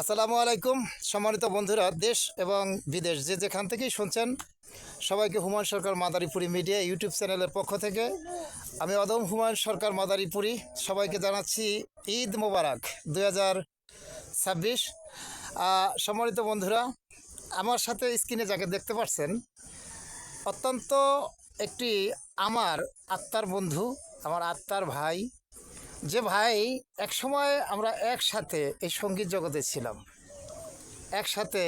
আসসালামু আলাইকুম সম্মানিত বন্ধুরা, দেশ এবং বিদেশ যে যেখান থেকেই শুনছেন সবাইকে হুমায়ুন সরকার মাদারীপুরি মিডিয়া ইউটিউব চ্যানেলের পক্ষ থেকে আমি অদম হুমায়ুন সরকার মাদারীপুরি সবাইকে জানাচ্ছি ঈদ মোবারক 2026। সম্মানিত বন্ধুরা, আমার সাথে স্ক্রিনে যাকে দেখতে পাচ্ছেন অত্যন্ত একটি আমার আত্মার বন্ধু, আমার আত্মার ভাই, যে ভাই একসময় আমরা একসাথে এই সঙ্গীত জগতে ছিলাম, একসাথে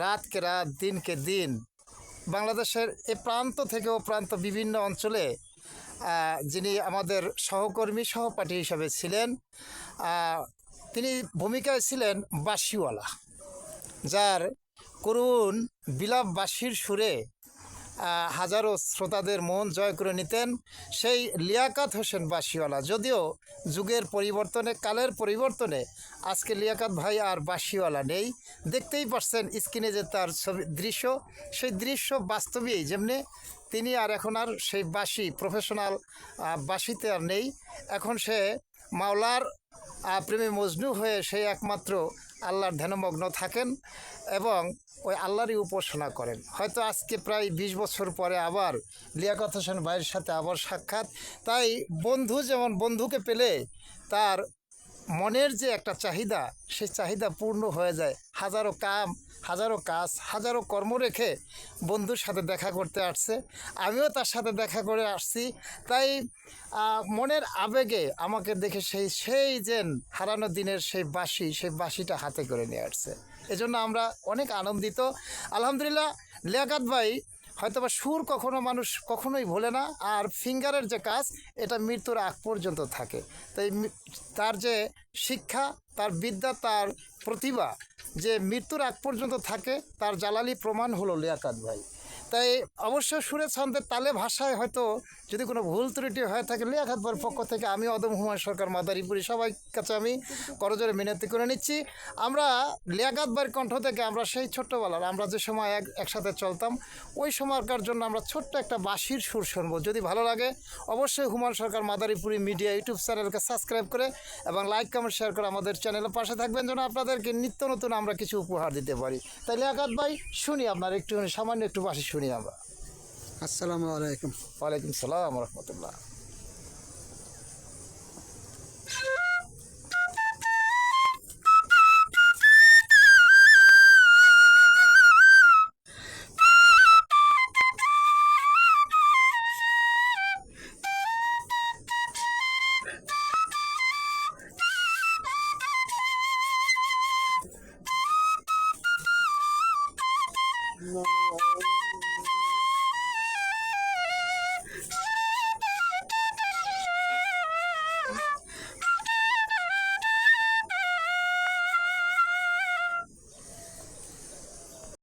রাতকে রাত দিনকে দিন বাংলাদেশের এ প্রান্ত থেকে ও প্রান্ত বিভিন্ন অঞ্চলে যিনি আমাদের সহকর্মী সহপাঠী হিসাবে ছিলেন, তিনি ভূমিকায় ছিলেন বাঁশিওয়ালা, যার করুণ বিলাপ বাঁশির সুরে হাজারো শ্রোতাদের মন জয় করে নিতেন সেই লিয়াকাত হোসেন বাঁশিওয়ালা। যদিও যুগের পরিবর্তনে, কালের পরিবর্তনে আজকে লিয়াকাত ভাই আর বাঁশিওয়ালা নেই। দেখতেই পাচ্ছেন স্ক্রিনে যে তার ছবি দৃশ্য, সেই দৃশ্য বাস্তবেই যেমনি তিনি আর এখন আর সেই বাঁশি প্রফেশনাল বাঁশিতে আর নেই। এখন সে মাওলার প্রেমে মজনু হয়ে সেই একমাত্র আল্লাহর ধ্যানমগ্ন থাকেন এবং ওই আল্লাহরই উপাসনা করেন। হয়তো আজকে প্রায় 20 বছর পরে আবার লিয়াকত হোসেন ভাইয়ের সাথে আবার সাক্ষাৎ। তাই বন্ধু যেমন বন্ধুকে পেলে তার মনের যে একটা চাহিদা, সেই চাহিদা পূর্ণ হয়ে যায়। হাজারো কাজ হাজারো কর্ম রেখে বন্ধুর সাথে দেখা করতে আসছে, আমিও তার সাথে দেখা করে আসছি। তাই মনের আবেগে আমাকে দেখে সেই যে হারানো দিনের সেই বাঁশিটা হাতে করে নিয়ে আসছে। এজন্য আমরা অনেক আনন্দিত। আলহামদুলিল্লাহ, লিয়াকাত ভাই হয়তোবা সুর মানুষ কখনোই ভোলে না, আর ফিঙ্গারের যে কাজ এটা মৃত্যুর আগ পর্যন্ত থাকে। তাই তার যে শিক্ষা, তার বিদ্যা, তার প্রতিভা যে মৃত্যুর আগ পর্যন্ত থাকে, তার জালালি প্রমাণ হলো লিয়াকাত ভাই। তাই অবশ্য সুরে ছন্দের তালে ভাষায় হয়তো যদি কোনো ভুল ত্রুটি হয়ে থাকে, লিয়াকাত ভাইয়ের পক্ষ থেকে আমি অদম হুমায়ুন সরকার মাদারীপুরি সবাই কাছে আমি করজোরে মিনতি করে নিচ্ছি। আমরা লিয়াকাত ভাইয়ের কণ্ঠ থেকে আমরা সেই ছোট্টবেলার আমরা যে সময় একসাথে চলতাম, ওই সময়কার জন্য আমরা ছোট্ট একটা বাঁশির সুর শুনবো। যদি ভালো লাগে অবশ্যই হুমায়ুন সরকার মাদারীপুরি মিডিয়া ইউটিউব চ্যানেলকে সাবস্ক্রাইব করে এবং লাইক কমেন্ট শেয়ার করে আমাদের চ্যানেলের পাশে থাকবেন, যেন আপনাদেরকে নিত্য নতুন আমরা কিছু উপহার দিতে পারি। তাই লিয়াকাত ভাই, শুনি আপনার একটু সামান্য একটু বাঁশি শুনি আমরা। আসসালামু আলাইকুম। ওয়ালাইকুম সালাম রহমতুল্লাহ।